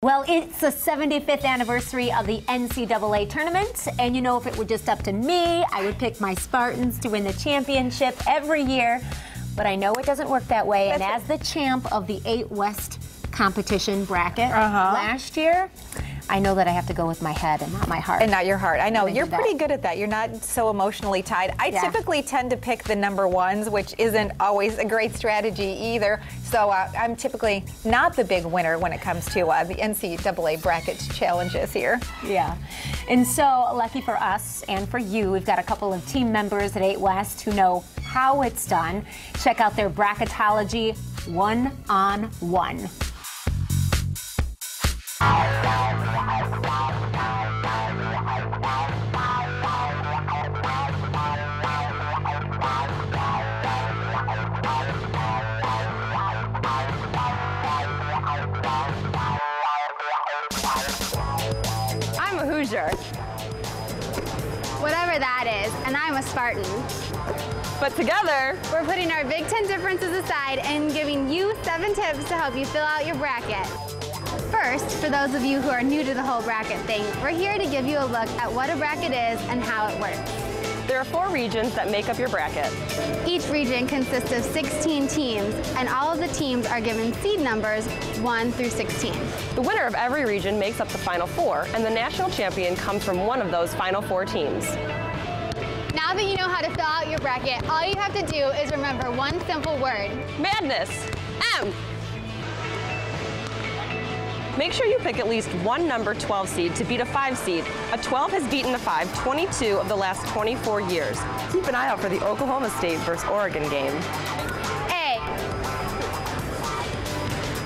Well, it's the 75th anniversary of the NCAA tournament, and you know, if it were just up to me, I would pick my Spartans to win the championship every year, but I know it doesn't work that way, and as the champ of the 8 West competition bracket last year, I know that I have to go with my head and not my heart. And not your heart. I know. You're pretty good at that. You're not so emotionally tied. I typically tend to pick the number ones, which isn't always a great strategy either. So I'm typically not the big winner when it comes to the NCAA bracket challenges here. Yeah. And so, lucky for us and for you, we've got a couple of team members at 8 West who know how it's done. Check out their bracketology one-on-one. I'm a Hoosier. Whatever that is, and I'm a Spartan. But together, we're putting our Big Ten differences aside and giving you 7 tips to help you fill out your bracket. First, for those of you who are new to the whole bracket thing, we're here to give you a look at what a bracket is and how it works. There are 4 regions that make up your bracket. Each region consists of 16 teams, and all of the teams are given seed numbers 1 through 16. The winner of every region makes up the Final 4, and the national champion comes from one of those Final 4 teams. Now that you know how to fill out your bracket, all you have to do is remember one simple word. Madness. M. Make sure you pick at least one number 12 seed to beat a 5 seed. A 12 has beaten a 5 22 of the last 24 years. Keep an eye out for the Oklahoma State versus Oregon game. A.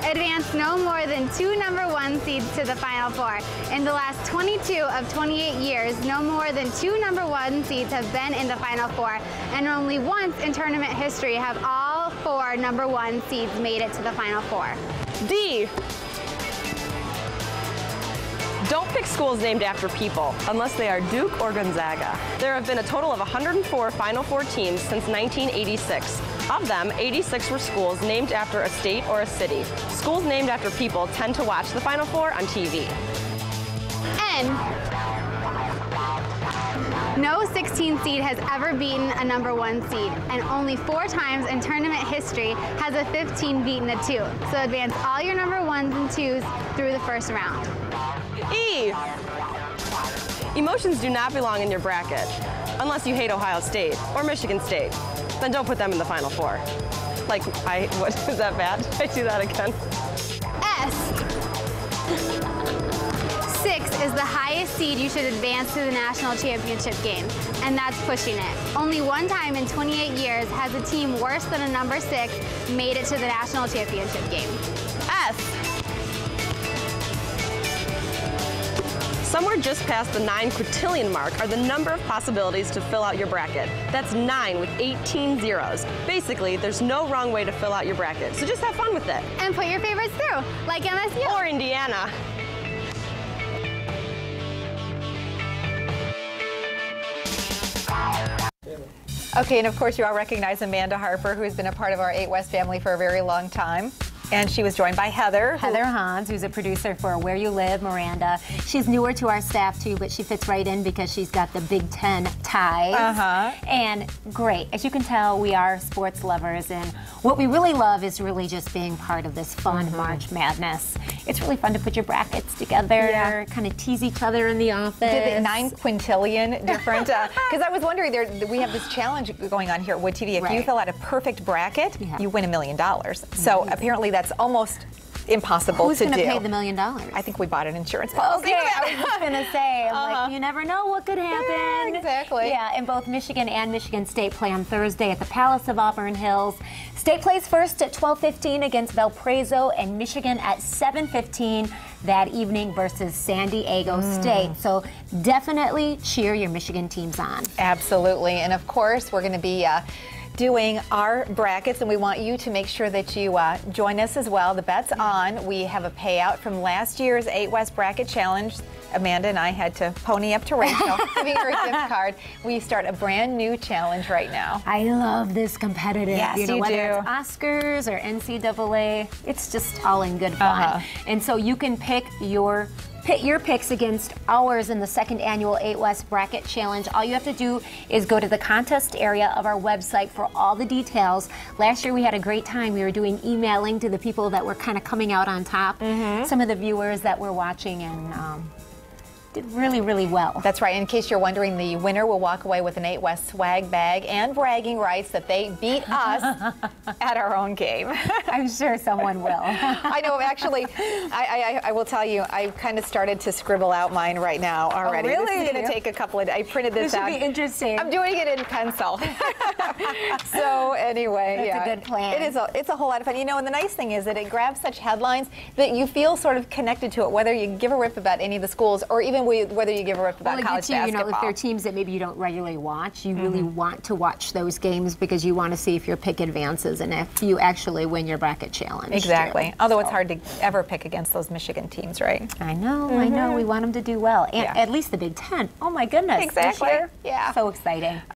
Advance no more than 2 number 1 seeds to the Final 4. In the last 22 of 28 years, no more than 2 number 1 seeds have been in the Final 4, and only once in tournament history have all 4 number 1 seeds made it to the Final 4. D. Don't pick schools named after people, unless they are Duke or Gonzaga. There have been a total of 104 Final 4 teams since 1986. Of them, 86 were schools named after a state or a city. Schools named after people tend to watch the Final 4 on TV. N. No 16 seed has ever beaten a number 1 seed, and only 4 times in tournament history has a 15 beaten a 2. So advance all your number 1s and 2s through the first round. E. Emotions do not belong in your bracket, unless you hate Ohio State or Michigan State. Then don't put them in the Final 4. Like, what, is that bad? I do that again. S. 6 is the highest seed you should advance to the national championship game, and that's pushing it. Only one time in 28 years has a team worse than a number 6 made it to the national championship game. S. Somewhere just past the 9 quintillion mark are the number of possibilities to fill out your bracket. That's 9 with 18 zeros. Basically, there's no wrong way to fill out your bracket, so just have fun with it. And put your favorites through, like MSU. Or Indiana. Okay, and of course you all recognize Amanda Harper, who has been a part of our 8 West family for a very long time. And she was joined by Heather. Heather Hans, who's a producer for Where You Live, Miranda. She's newer to our staff, too, but she fits right in because she's got the Big Ten ties. And great. As you can tell, we are sports lovers, and what we really love is really just being part of this fun March Madness. It's really fun to put your brackets together, kind of tease each other in the office. Did it 9 quintillion different? Because I was wondering, we have this challenge going on here at Wood TV. If you fill out a perfect bracket, you win $1 million. So apparently that's almost impossible to do. Who's going to pay the $1 million? I think we bought an insurance policy. Okay, I was just going to say, like, you never know what could happen. Yeah, exactly. Yeah, and both Michigan and Michigan State play on Thursday at the Palace of Auburn Hills. State plays first at 12:15 against Valparaiso, and Michigan at 7:15 that evening versus San Diego State. So definitely cheer your Michigan teams on. Absolutely, and of course we're going to be doing our brackets, and we want you to make sure that you join us as well. The bet's on. We have a payout from last year's 8 West Bracket Challenge. Amanda and I had to pony up to Rachel, giving her a gift card. We start a brand new challenge right now. I love this competitive. Yes, you know, you whether do. it's Oscars or NCAA, it's just all in good fun. And so you can pick your picks against ours in the second annual 8 West Bracket Challenge. All you have to do is go to the contest area of our website for all the details. Last year we had a great time. We were doing emailing to the people that were kind of coming out on top, some of the viewers that were watching, and did really, really well. That's right. In case you're wondering, the winner will walk away with an 8 West swag bag and bragging rights that they beat us at our own game. I'm sure someone will. I know, actually, I will tell you, I've kind of started to scribble out mine right now already. Oh, really? This is going to take a couple of, I printed this out. This should be interesting. I'm doing it in pencil. So anyway, That's a good plan. It's a whole lot of fun. You know, and the nice thing is that it grabs such headlines that you feel sort of connected to it, whether you give a rip about any of the schools or even whether you give a rip about college basketball. You know, if there are teams that maybe you don't regularly watch, you really want to watch those games because you want to see if your pick advances and if you actually win your bracket challenge. Exactly. Too. Although it's hard to ever pick against those Michigan teams, right? I know, I know. We want them to do well. And at least the Big Ten. Oh my goodness. Exactly. This year, yeah. So exciting.